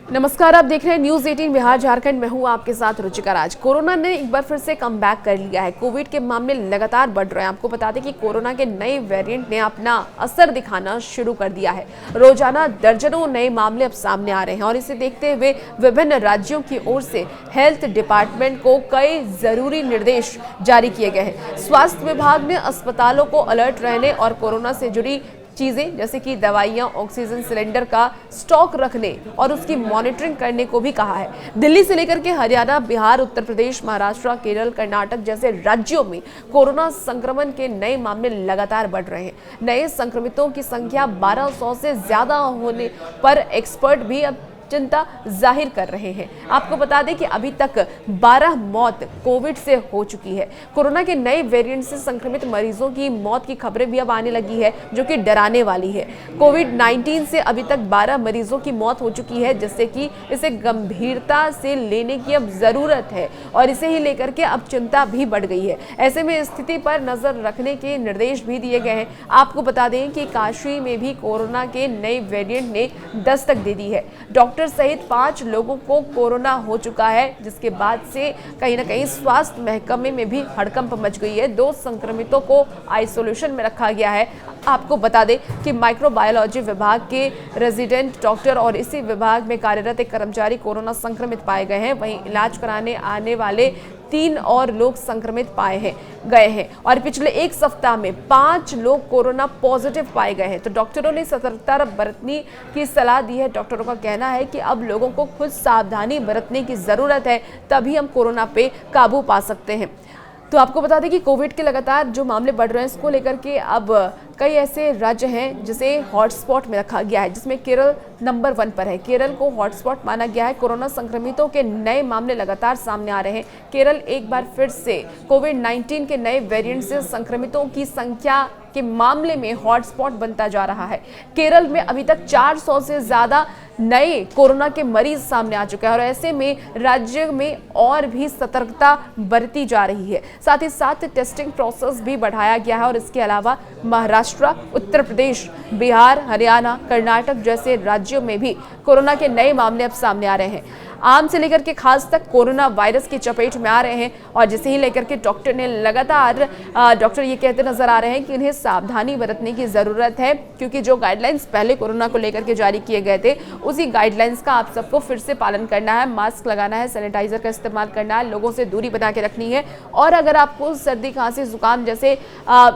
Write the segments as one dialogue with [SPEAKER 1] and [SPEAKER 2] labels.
[SPEAKER 1] नमस्कार, आप देख रहे हैं न्यूज 18 बिहार झारखंड। मैं हूं आपके साथ रुचिका राज। कोरोना ने एक बार फिर से कम बैक कर लिया है। कोविड के मामले लगातार बढ़ रहे हैं। आपको बता दें कि कोरोना के नए वेरिएंट ने अपना असर दिखाना शुरू कर दिया है। रोजाना दर्जनों नए मामले अब सामने आ रहे हैं और इसे देखते हुए विभिन्न राज्यों की ओर से हेल्थ डिपार्टमेंट को कई जरूरी निर्देश जारी किए गए हैं। स्वास्थ्य विभाग ने अस्पतालों को अलर्ट रहने और कोरोना से जुड़ी चीजें जैसे कि दवाइयां, ऑक्सीजन सिलेंडर का स्टॉक रखने और उसकी मॉनिटरिंग करने को भी कहा है। दिल्ली से लेकर के हरियाणा, बिहार, उत्तर प्रदेश, महाराष्ट्र, केरल, कर्नाटक जैसे राज्यों में कोरोना संक्रमण के नए मामले लगातार बढ़ रहे हैं। नए संक्रमितों की संख्या 1200 से ज्यादा होने पर एक्सपर्ट भी अब चिंता जाहिर कर रहे हैं। आपको बता दें कि अभी तक 12 मौत कोविड से हो चुकी है। कोरोना के नए वेरिएंट से संक्रमित मरीजों की मौत की खबरें भी अब आने लगी है, जो कि डराने वाली है। कोविड-19 से अभी तक 12 मरीजों की मौत हो चुकी है, जिससे कि इसे गंभीरता से लेने की अब जरूरत है और इसे ही लेकर के अब चिंता भी बढ़ गई है। ऐसे में स्थिति पर नजर रखने के निर्देश भी दिए गए हैं। आपको बता दें कि काशी में भी कोरोना के नए वेरिएंट ने दस्तक दे दी है। डॉक्टर सहित 5 लोगों को कोरोना हो चुका है, जिसके बाद से कहीं ना कहीं स्वास्थ्य महकमे में भी हड़कंप मच गई है। 2 संक्रमितों को आइसोलेशन में रखा गया है। आपको बता दें कि माइक्रोबायोलॉजी विभाग के रेजिडेंट डॉक्टर और इसी विभाग में कार्यरत एक कर्मचारी कोरोना संक्रमित पाए गए हैं। वहीं इलाज कराने आने वाले 3 और लोग संक्रमित गए हैं और पिछले 1 सप्ताह में 5 लोग कोरोना पॉजिटिव पाए गए हैं। तो डॉक्टरों ने सतर्कता बरतने की सलाह दी है। डॉक्टरों का कहना है कि अब लोगों को खुद सावधानी बरतने की जरूरत है, तभी हम कोरोना पे काबू पा सकते हैं। तो आपको बता दें कि कोविड के लगातार जो मामले बढ़ रहे हैं, इसको लेकर के अब कई ऐसे राज्य हैं जिसे हॉटस्पॉट में रखा गया है, जिसमें केरल नंबर 1 पर है। केरल को हॉटस्पॉट माना गया है। कोरोना संक्रमितों के नए मामले लगातार सामने आ रहे हैं। केरल एक बार फिर से कोविड-19 के नए वेरिएंट से संक्रमितों की संख्या के मामले में हॉटस्पॉट बनता जा रहा है। केरल में अभी तक 400 से ज्यादा नए कोरोना के मरीज सामने आ चुके हैं और ऐसे में राज्य में और भी सतर्कता बरती जा रही है। साथ ही साथ टेस्टिंग प्रोसेस भी बढ़ाया गया है और इसके अलावा महाराष्ट्र, उत्तर प्रदेश, बिहार, हरियाणा, कर्नाटक जैसे राज्यों में भी कोरोना के नए मामले अब सामने आ रहे हैं। आम से लेकर के खास तक कोरोना वायरस की चपेट में आ रहे हैं और जिसे ही लेकर के डॉक्टर ये कहते नजर आ रहे हैं कि उन्हें सावधानी बरतने की जरूरत है, क्योंकि जो गाइडलाइंस पहले कोरोना को लेकर के जारी किए गए थे, उसी गाइडलाइंस का आप सबको फिर से पालन करना है। मास्क लगाना है, सैनिटाइजर का इस्तेमाल करना है, लोगों से दूरी बना के रखनी है और अगर आपको सर्दी, खांसी, जुकाम जैसे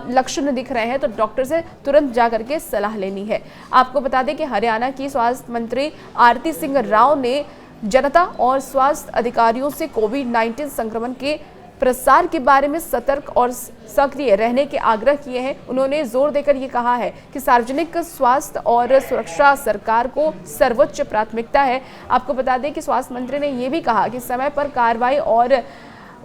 [SPEAKER 1] लक्षण दिख रहे हैं तो डॉक्टर से तुरंत जाकर के सलाह लेनी है। आपको बता दें कि हरियाणा की स्वास्थ्य मंत्री आरती सिंह राव ने जनता और स्वास्थ्य अधिकारियों से कोविड-19 संक्रमण के प्रसार के बारे में सतर्क और सक्रिय रहने के आग्रह किए हैं। उन्होंने जोर देकर ये कहा है कि सार्वजनिक स्वास्थ्य और सुरक्षा सरकार को सर्वोच्च प्राथमिकता है। आपको बता दें कि स्वास्थ्य मंत्री ने ये भी कहा कि समय पर कार्रवाई और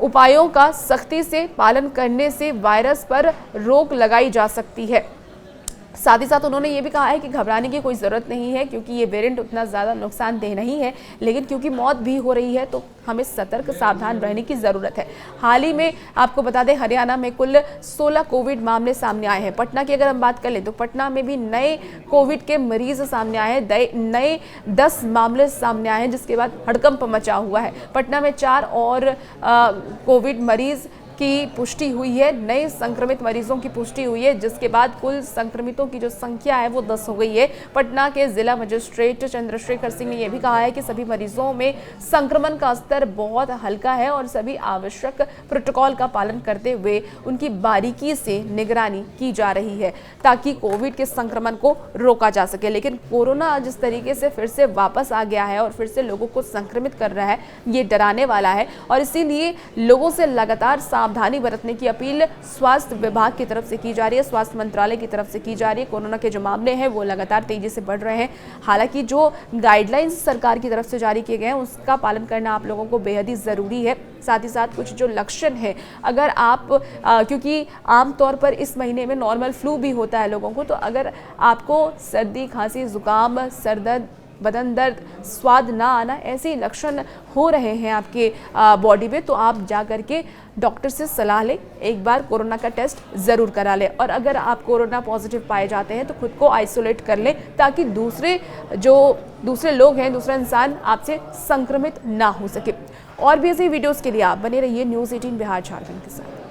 [SPEAKER 1] उपायों का सख्ती से पालन करने से वायरस पर रोक लगाई जा सकती है। साथ ही साथ उन्होंने ये भी कहा है कि घबराने की कोई ज़रूरत नहीं है, क्योंकि ये वेरिएंट उतना ज़्यादा नुकसानदेह नहीं है, लेकिन क्योंकि मौत भी हो रही है तो हमें सतर्क, सावधान रहने की ज़रूरत है। हाल ही में आपको बता दें हरियाणा में कुल 16 कोविड मामले सामने आए हैं। पटना की अगर हम बात कर लें तो पटना में भी नए कोविड के मरीज सामने आए हैं। नए 10 मामले सामने आए हैं, जिसके बाद हड़कंप मचा हुआ है। पटना में 4 और कोविड मरीज की पुष्टि हुई है, नए संक्रमित मरीजों की पुष्टि हुई है, जिसके बाद कुल संक्रमितों की जो संख्या है वो 10 हो गई है। पटना के जिला मजिस्ट्रेट चंद्रशेखर सिंह ने यह भी कहा है कि सभी मरीजों में संक्रमण का स्तर बहुत हल्का है और सभी आवश्यक प्रोटोकॉल का पालन करते हुए उनकी बारीकी से निगरानी की जा रही है, ताकि कोविड के संक्रमण को रोका जा सके। लेकिन कोरोना जिस तरीके से फिर से वापस आ गया है और फिर से लोगों को संक्रमित कर रहा है, ये डराने वाला है और इसीलिए लोगों से लगातार सावधानी बरतने की अपील स्वास्थ्य विभाग की तरफ से की जा रही है, स्वास्थ्य मंत्रालय की तरफ से की जा रही है। कोरोना के जो मामले हैं वो लगातार तेजी से बढ़ रहे हैं। हालांकि जो गाइडलाइंस सरकार की तरफ से जारी किए गए हैं उसका पालन करना आप लोगों को बेहद ही ज़रूरी है। साथ ही साथ कुछ जो लक्षण है, अगर आप क्योंकि आमतौर पर इस महीने में नॉर्मल फ्लू भी होता है लोगों को, तो अगर आपको सर्दी, खांसी, जुकाम, सर दर्द बदन दर्द, स्वाद ना आना, ऐसे लक्षण हो रहे हैं आपके बॉडी में, तो आप जा करके डॉक्टर से सलाह लें, एक बार कोरोना का टेस्ट ज़रूर करा लें। और अगर आप कोरोना पॉजिटिव पाए जाते हैं तो खुद को आइसोलेट कर लें, ताकि दूसरे लोग हैं, दूसरा इंसान आपसे संक्रमित ना हो सके। और भी ऐसी वीडियोज़ के लिए आप बने रहिए न्यूज़ 18 बिहार झारखंड के साथ।